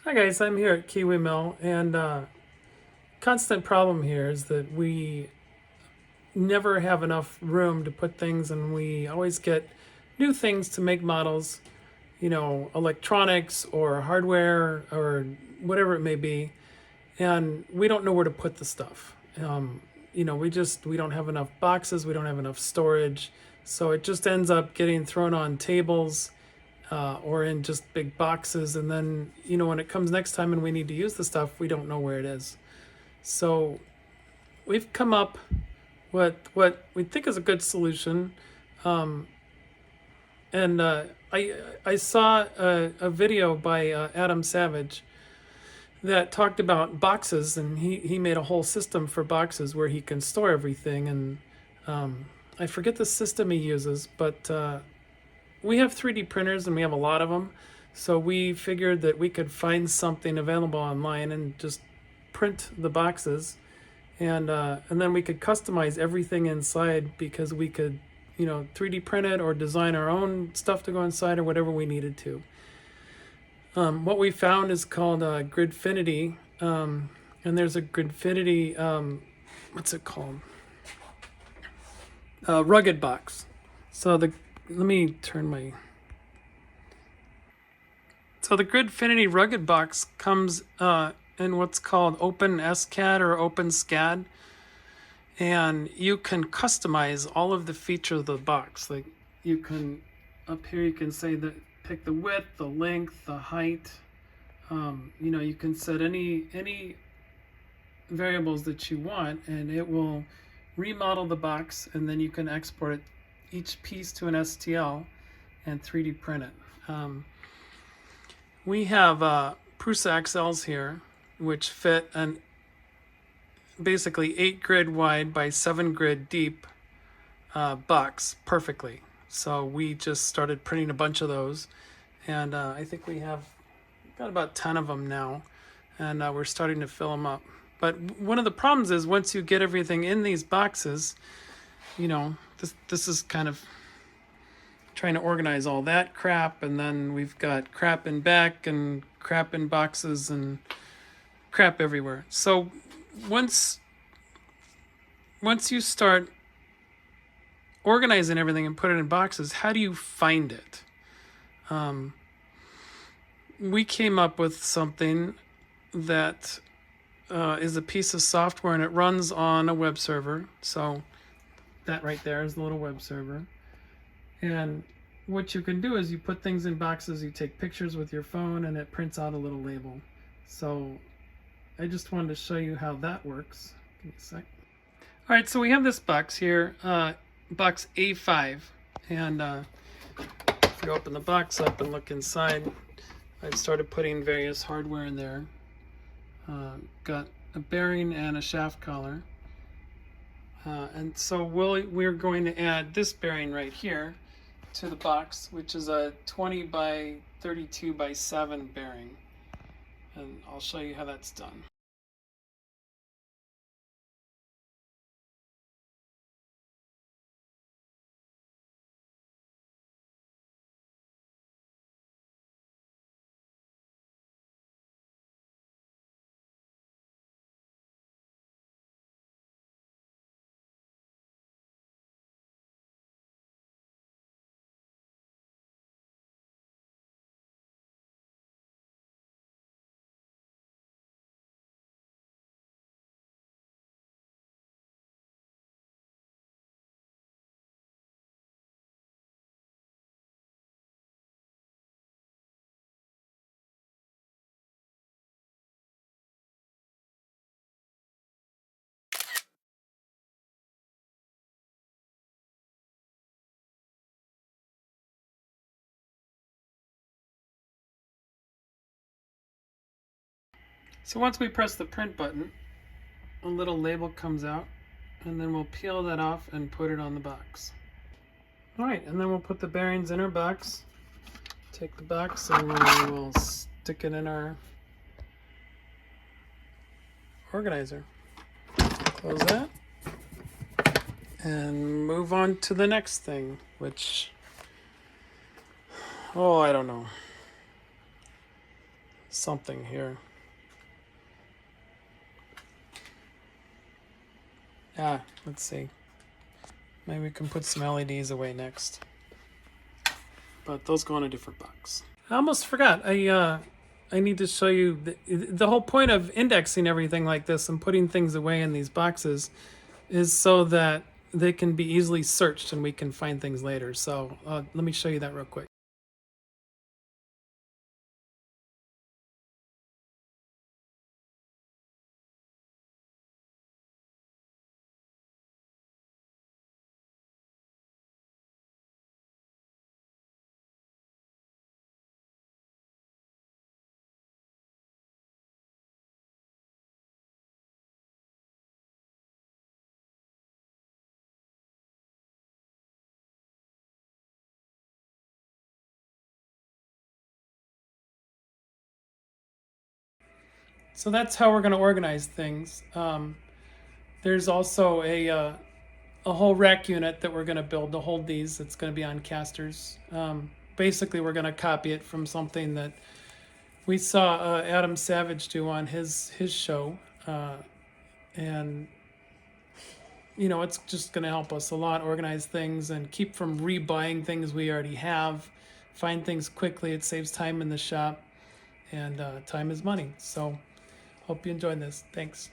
Hi guys, I'm here at KiwiMill, and constant problem here is that we never have enough room to put things, and we always get new things to make models, electronics or hardware or whatever it may be, and we don't know where to put the stuff. We don't have enough boxes, we don't have enough storage, so it just ends up getting thrown on tables or in just big boxes. And then, when it comes next time and we need to use the stuff, we don't know where it is. So we've come up with what we think is a good solution. Um, and I saw a video by Adam Savage that talked about boxes, and he made a whole system for boxes where he can store everything. And I forget the system he uses, but we have 3D printers and we have a lot of them. So we figured that we could find something available online and just print the boxes, and then we could customize everything inside because we could, 3D print it or design our own stuff to go inside or whatever we needed to. What we found is called Gridfinity, and there's a Gridfinity, what's it called? Rugged box. So let me turn my. So the Gridfinity Rugged box comes in what's called Open SCAD or Open SCAD, and you can customize all of the features of the box. Like you can, up here you can say that pick the width, the length, the height. You can set any variables that you want, and it will remodel the box, and then you can export it, each piece to an STL, and 3D print it. We have Prusa XLs here, which fit an basically 8 grid wide by 7 grid deep box perfectly. So we just started printing a bunch of those, and I think we have got about 10 of them now, and we're starting to fill them up. But one of the problems is once you get everything in these boxes, this is kind of trying to organize all that crap, and then we've got crap in back and crap in boxes and crap everywhere. So once you start organizing everything and put it in boxes, how do you find it? We came up with something that is a piece of software, and it runs on a web server. So that right there is the little web server. And what you can do is you put things in boxes, you take pictures with your phone, and it prints out a little label. So I just wanted to show you how that works. Give me a sec. All right, so we have this box here, box A5. And if you open the box up and look inside, I've started putting various hardware in there. Got a bearing and a shaft collar. And so we're going to add this bearing right here to the box, which is a 20 by 32 by 7 bearing. And I'll show you how that's done. So once we press the print button, a little label comes out, and then we'll peel that off and put it on the box. All right, and then we'll put the bearings in our box, take the box, and we'll stick it in our organizer. Close that, and move on to the next thing, which, I don't know. something here. Let's see. Maybe we can put some LEDs away next. But those go in a different box. I almost forgot. I need to show you the whole point of indexing everything like this and putting things away in these boxes is so that they can be easily searched and we can find things later. So let me show you that real quick. So that's how we're going to organize things. There's also a whole rack unit that we're going to build to hold these. It's going to be on casters. Basically, we're going to copy it from something that we saw Adam Savage do on his show, and it's just going to help us a lot organize things and keep from rebuying things we already have. Find things quickly. It saves time in the shop, and time is money. So, hope you enjoyed this. Thanks.